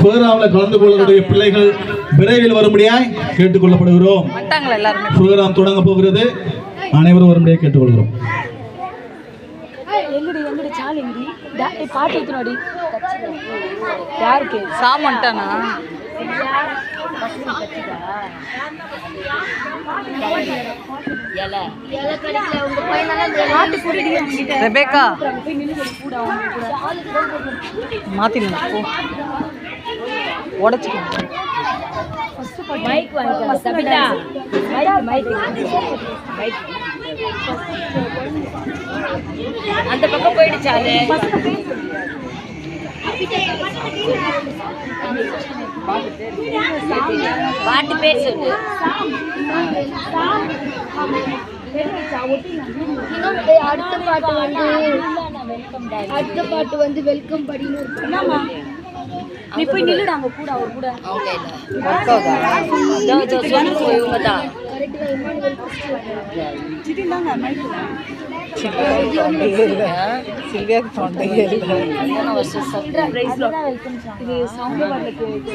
புரோகிராமில் கலந்து கொள்ளக்கூடிய பிள்ளைகள் விரைவில் வரும்படியாய் கேட்டுக்கொள்ளப்படுகிறோம். புரோகிராம் தொடங்க போகிறது. அனைவரும் வரும்படியாக கேட்டுக்கொள்கிறோம். ரெபேக்கா மாத்தினா உடச்சிக்கலாம். அந்த பக்கம் போயிடுச்சாலே பாட்டு பேர் சொல்லு. அடுத்த பாட்டு வந்து வெல்கம் படின்னு நீ போய் நில்லுடா அங்க கூட அவர் கூட இவங்க தான்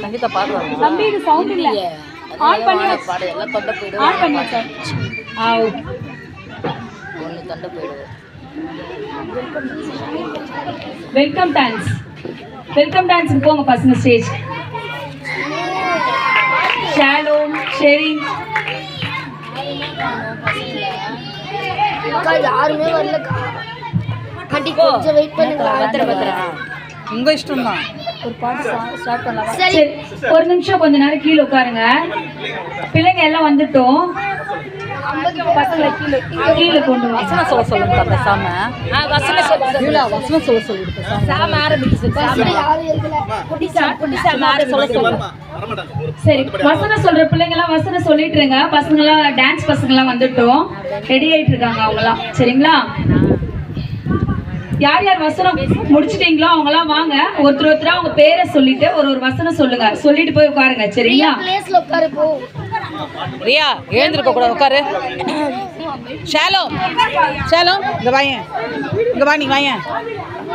சங்கீதா பாடுவாங்க. எல்லாம் தொண்டை போயிடுவோம். ஒன்று தொண்டை போயிடுவோம். வெல்கம் டான்ஸ், வெல்கம் டான்ஸ் போங்க பசங்க. ஸ்டேஜ் ஷாலோம் ஷெரின் யாருமே வரல. கொஞ்சம் வெயிட் பண்ணுங்க. உங்க இஷ்டம் தான். ஒரு பாட்டு ஸ்டார்ட் பண்ணலாம். சரி, ஒரு நிமிஷம் கொஞ்ச நேரம் கீழே உட்காருங்க. பிள்ளைங்க எல்லாம் வந்துட்டோம். பசங்களை கீழே கொண்டு வசனம் சொல்ல சொல்லுங்க. பேசாம வசனம் சொல்ல சொல்லிட்டு சரி, வசனம் சொல்ற பிள்ளைங்க எல்லாம் வசனம் சொல்லிட்டு இருங்க. பசங்க எல்லாம் டான்ஸ் பசங்க எல்லாம் வந்துட்டோம், ரெடி ஆயிட்டு இருக்காங்க அவங்க எல்லாம். சரிங்களா? யார் யார் வசனம் முடிச்சிட்டீங்களோ அவங்க எல்லாம் வாங்க. ஒருத்தர் ஒருத்தரா அவங்க பேரை சொல்லிட்டு ஒரு ஒரு வசனம் சொல்லுங்க. சொல்லிட்டு போய் உட்காருங்க. சரிங்களா? பிளேஸ்ல உட்காரு போ. ரியா எழுந்திருக்க கூட உட்காரு. ஷாலோம் ஷாலோம் இங்க வாயேன், இங்க வா. நீ வாயேன்.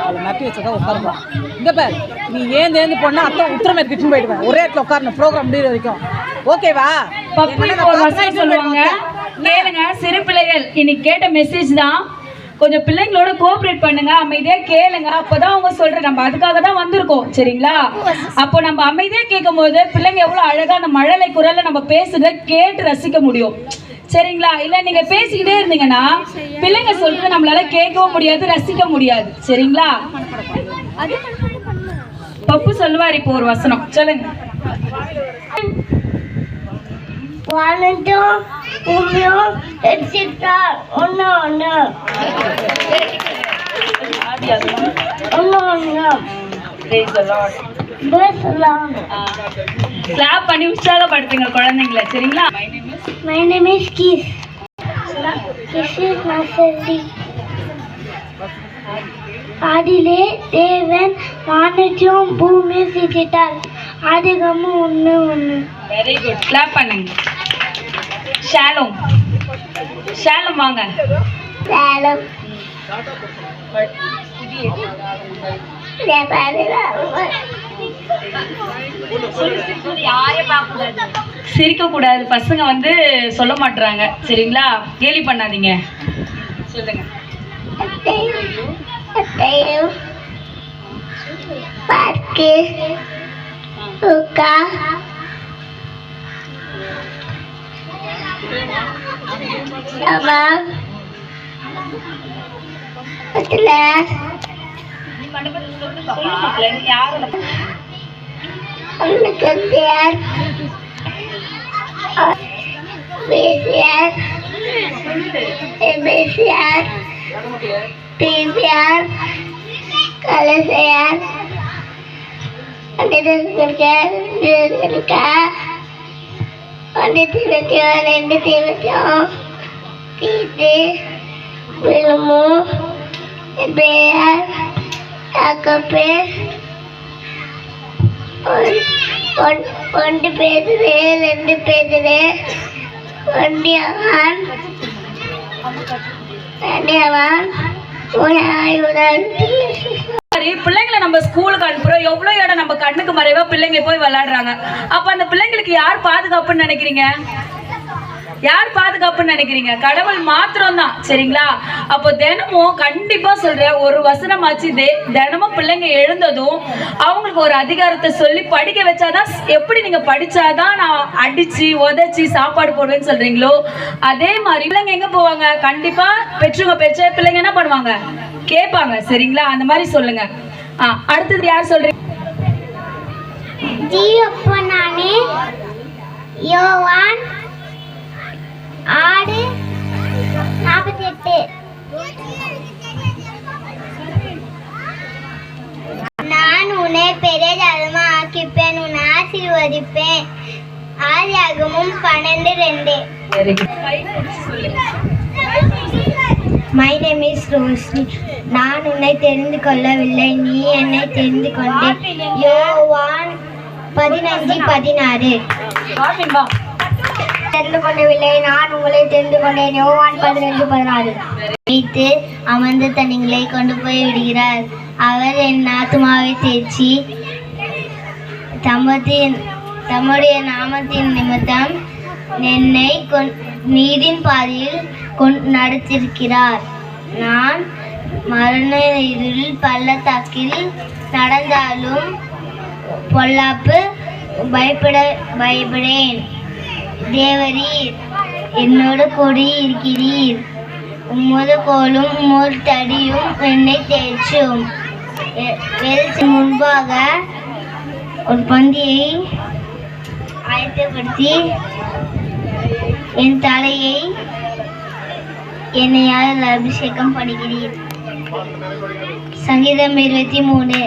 அவளை நப்பி வச்சதா உட்காருப்பா. இங்க பார், நீ ஏந்து போனா அத்தை உத்தரமே கிட்டன்னு போயிடுவேன். ஒரே இடத்துல உட்காரணும் ப்ரோக்ராம் முடிகிற வரைக்கும். ஓகேவா? ஒரு வசனம் சொல்லுவாங்க கேளுங்க. சிறு பிள்ளைகள் இன்னைக்கு கேட்ட மெசேஜ் தான். கொஞ்சம் பிள்ளைங்களோட கோஆபரேட் பண்ணுங்க, அமைதியா கேளுங்க. அப்பதான் அவங்க சொல்ற நம்ம அதுக்காக தான் வந்திருக்கோம். சரிங்களா? அப்போ நம்ம அமைதியா கேட்கும் போது பிள்ளைங்க எவ்வளவு அழகா அந்த மழலை குரல்ல நம்ம பேசுறத கேட்டு ரசிக்க முடியும். சரிங்களா? இல்ல நீங்க பேசிக்கிட்டே இருந்தீங்கன்னா பிள்ளைங்க சொல்றத நம்மளால கேட்கவும் முடியாது, ரசிக்க முடியாது. சரிங்களா? பப்பு சொல்லுவார் இப்போ ஒரு வசனம். சொல்லுங்க. கிளாப் பண்ணி உற்சாகப்படுத்துங்க குழந்தைங்கள. சரிங்களா? My name is Kiss. Kiss is my sister. ஆதிலே தேவன் வானத்தையும் பூமியை சிருஷ்டித்தார். ஆதிகாமம் 1:1. Very good. கிளாப் பண்ணுங்க. ஷாலோம் ஷாலோம் வாங்க. ஷாலோம் சிரிக்க கூடாது. பசங்க வந்து சொல்ல மாட்டாங்க. சரிங்களா? கேலி பண்ணாதீங்க. சொல்லுங்க. பார்க்கு உக்கா சபா class BCR PVR Kalasian Ada kerja ada tiba-tiba ide ilmu biar AKP ஒன்று பேசுறேன், 2 பேசுறேன், ஒன்றியவான் ஒரு ஆய்வுடன் மாதிரி பிள்ளைங்களை நம்ம ஸ்கூலுக்கு அனுப்புறோம், எவ்வளோ இடம் நம்ம கண்ணுக்கு மறைவா பிள்ளைங்க போய் விளையாடுறாங்க. அப்ப அந்த பிள்ளைங்களுக்கு யார் பாதுகாப்புன்னு நினைக்கிறீங்க? யார் பாதுகாப்புன்னு நினைக்கிறீங்க? கடவுள் மாத்திரம் தான். சரிங்களா? அப்போ தினமும் கண்டிப்பா சொல்றேன், ஒரு வசனமாச்சு தினமும் பிள்ளைங்க எழுந்ததும் அவங்களுக்கு ஒரு அதிகாரத்தை சொல்லி படிக்க வச்சாதான், எப்படி நீங்க படிச்சாதான் நான் அடிச்சு உதைச்சி சாப்பாடு போடுவேன்னு சொல்றீங்களோ அதே மாதிரி பிள்ளைங்க எங்க போவாங்க? கண்டிப்பா பெற்ற பிள்ளைங்க என்ன பண்ணுவாங்க? கேட்பாங்க. சரிங்களா? அந்த மாதிரி சொல்லுங்க. அடுத்தது யார் சொல்றீங்க? ஜீவப்பனானே யோவான் 6:48. நான் உன்னை பெரிய ஜாதமா ஆக்கிப்பேன், உன்னை ஆசீர்வதிப்பேன். ஆதியாகமம் 12:2. My name is Roshni. நான் உன்னை தெரிந்து கொள்ளவில்லை, நீ என்னை தெரிந்து கொண்டேன். யோவான் 15:16. தெரிந்து கொள்ளவில்லை, நான் உங்களை தெரிந்து கொண்டேன். யோவான் 15:16. வைத்து அமர்ந்து தன்னிங்களை கொண்டு போய் விடுகிறார். அவர் என் ஆத்துமாவை தேய்ச்சி தம்முடைய நாமத்தின் நிமித்தம் என்னை நீரின் பாதையில் நடத்திருக்கிறார். நான் மரண இருளில் பள்ளத்தாக்கில் நடந்தாலும் பொல்லாப்பு பயப்படேன். தேவரீர் என்னோடு கூட இருக்கிறீர். உமது கோலும் உமது தடியும் என்னை தேய்ச்சும். வெளிச்சம் முன்பாக ஒரு பந்தியை ஆயத்தப்படுத்தி என் தலையை என்னையால் அபிஷேகம் பண்ணுகிறீர். சங்கீதம் 23.